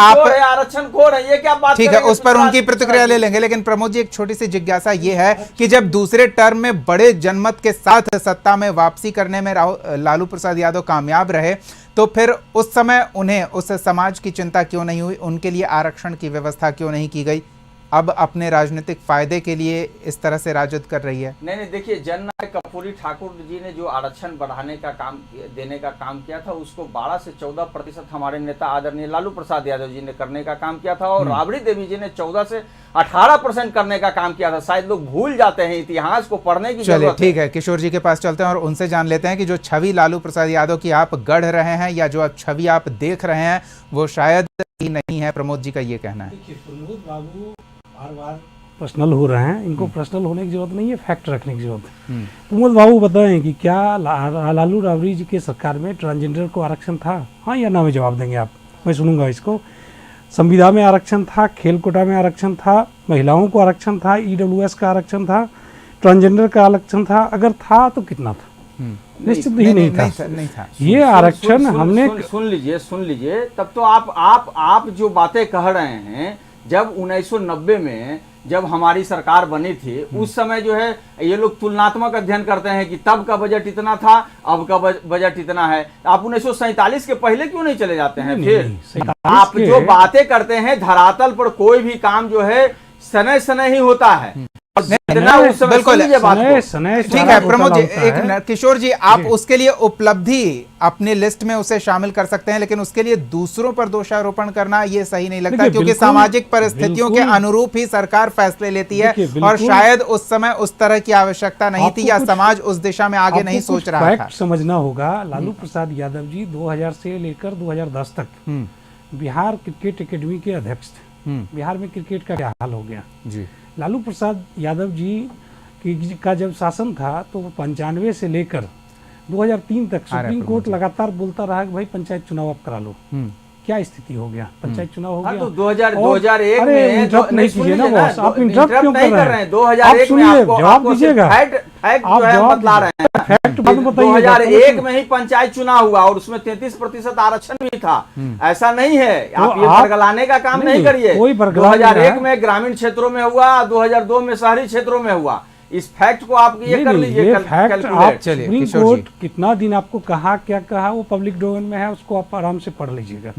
आप आरक्षण खोर है, ये क्या बात? ठीक है, उस पर उनकी प्रतिक्रिया ले लेंगे, लेकिन प्रमोद जी एक छोटी सी जिज्ञासा ये है कि जब दूसरे टर्म में बड़े जनमत के साथ सत्ता में वापसी करने में लालू प्रसाद यादव कामयाब रहे, तो फिर उस समय उन्हें उस समाज की चिंता क्यों नहीं हुई, उनके लिए आरक्षण की व्यवस्था क्यों नहीं की गई? अब अपने राजनीतिक फायदे के लिए इस तरह से राजद कर रही है। नहीं, देखिए, जननायक कर्पूरी ठाकुर जी ने जो आरक्षण बढ़ाने का काम, देने का काम किया था, उसको 12 से 14% हमारे नेता आदरणीय लालू प्रसाद यादव जी ने करने का काम किया था, और राबड़ी देवी जी ने 14 से 18% करने का काम किया था। शायद लोग भूल जाते हैं, इतिहास को पढ़ने की जरूरत है। ठीक है, किशोर जी के पास चलते हैं और उनसे जान लेते हैं कि जो छवि लालू प्रसाद यादव की आप गढ़ रहे हैं, या जो छवि आप देख रहे हैं, वो शायद ही नहीं है। प्रमोद जी का ये कहना है। देखिए, प्रमोद बाबू बार बार पर्सनल हो रहे हैं, इनको पर्सनल होने की जरूरत नहीं है, फैक्ट रखने की जरूरत है। प्रमोद बाबू बताएं कि क्या लालू राबड़ी जी के सरकार में ट्रांसजेंडर को आरक्षण था? हाँ या ना में जवाब देंगे आप, मैं सुनूंगा इसको। संविदा में आरक्षण था, खेल कोटा में आरक्षण था, महिलाओं को आरक्षण था, ईडब्ल्यूएस का आरक्षण था, ट्रांसजेंडर का आरक्षण था, अगर था तो कितना था? निश्चित ही नहीं था। ये आरक्षण हमने सुन लीजिए, तब तो आप जो बातें कह रहे हैं, जब 1990 में जब हमारी सरकार बनी थी, उस समय जो है ये लोग तुलनात्मक अध्ययन करते हैं कि तब का बजट इतना था, अब का बजट इतना है। आप 1947 के पहले क्यों नहीं चले जाते हैं? फिर आप जो बातें करते हैं, धरातल पर कोई भी काम जो है सनय सनय ही होता है। बिल्कुल, ठीक है प्रमोद जी। एक किशोर जी, आप उसके लिए उपलब्धि अपनी लिस्ट में उसे शामिल कर सकते हैं, लेकिन उसके लिए दूसरों पर दोषारोपण करना ये सही नहीं लगता, क्योंकि सामाजिक परिस्थितियों के अनुरूप ही सरकार फैसले लेती है, और शायद उस समय उस तरह की आवश्यकता नहीं थी, या समाज उस दिशा में आगे नहीं सोच रहा था। समझना होगा, लालू प्रसाद यादव जी 2000 से लेकर 2010 तक बिहार क्रिकेट एकेडमी के अध्यक्ष थे। बिहार में क्रिकेट का क्या हाल हो गया जी। लालू प्रसाद यादव जी का जब शासन था, तो 95 से लेकर 2003 तक सुप्रीम कोर्ट लगातार बोलता रहा कि भाई पंचायत चुनाव आप करा लो। क्या स्थिति हो गया? पंचायत चुनाव हो गया तो 2001 में इंटरप्ट नहीं कीजिए ना बॉस, आप इंटरप्ट क्यों कर रहे हैं? 2001 में जवाब दीजिएगा, आप जवाब बतला रहे हैं। फैक्ट बताइए। 2001 में ही पंचायत चुनाव हुआ और उसमें 33% आरक्षण भी था। ऐसा नहीं है, आप ये बरगलाने का काम नहीं करिए। 2001 में ग्रामीण क्षेत्रों में हुआ, 2002 में शहरी क्षेत्रों में हुआ। इस फैक्ट को आप ये कर लीजिए। सुप्रीम कोर्ट कितना दिन आपको कहा, क्या कहा, वो पब्लिक डोमेन में है, उसको आप आराम से पढ़ लीजिएगा।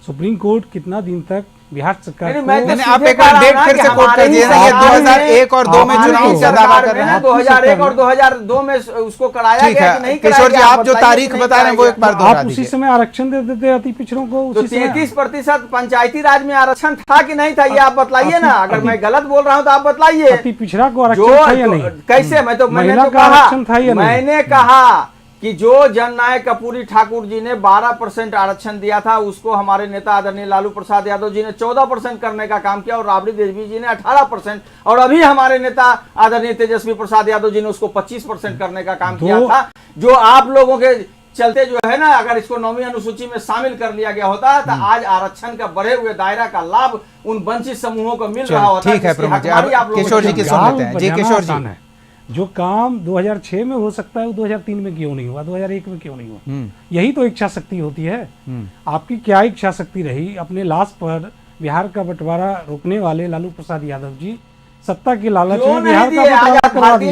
सुप्रीम कोर्ट कितना दिन तक बिहार सरकार आप एक बार डेट फिर से कोट कर दीजिए। ये 2001 और 2 में चुनाव का दावा कर रहे हैं। 2001 और 2002 में उसको कराया गया कि नहीं कराया? किशोर जी, आप जो तारीख बता रहे हैं वो एक बार दोहरा दीजिए। उसी समय आरक्षण दे देते अति पिछड़ों को। तो 33% पंचायती राज में आरक्षण था कि नहीं था, ये आप बतलाइए ना। अगर मैं गलत बोल रहा हूँ तो आप बतलाइए। अति पिछड़ा को आरक्षण था या नहीं? कैसे? मैंने कहा कि जो जननायक कर्पूरी ठाकुर जी ने 12% आरक्षण दिया था, उसको हमारे नेता आदरणीय लालू प्रसाद यादव जी ने 14% करने का काम किया, और राबड़ी देवी जी ने 18%, और अभी हमारे नेता आदरणीय तेजस्वी प्रसाद यादव जी ने उसको 25% करने का काम किया था। जो आप लोगों के चलते जो है ना, अगर इसको 9वीं अनुसूची में शामिल कर लिया गया होता तो आज आरक्षण का बढ़े हुए दायरा का लाभ उन वंचित समूहों को मिल रहा होता। ठीक है प्रमोद जी, किशोर जी की सुन लेते हैं। जी किशोर जी, जो काम 2006 में हो सकता है वो 2003 में क्यों नहीं हुआ, 2001 में क्यों नहीं हुआ? यही तो इच्छा शक्ति होती है। आपकी क्या इच्छा शक्ति रही? अपने लाश पर बिहार का बंटवारा रोकने वाले लालू प्रसाद यादव जी सत्ता की लालच में बिहार का बंटवारा करवा दिए।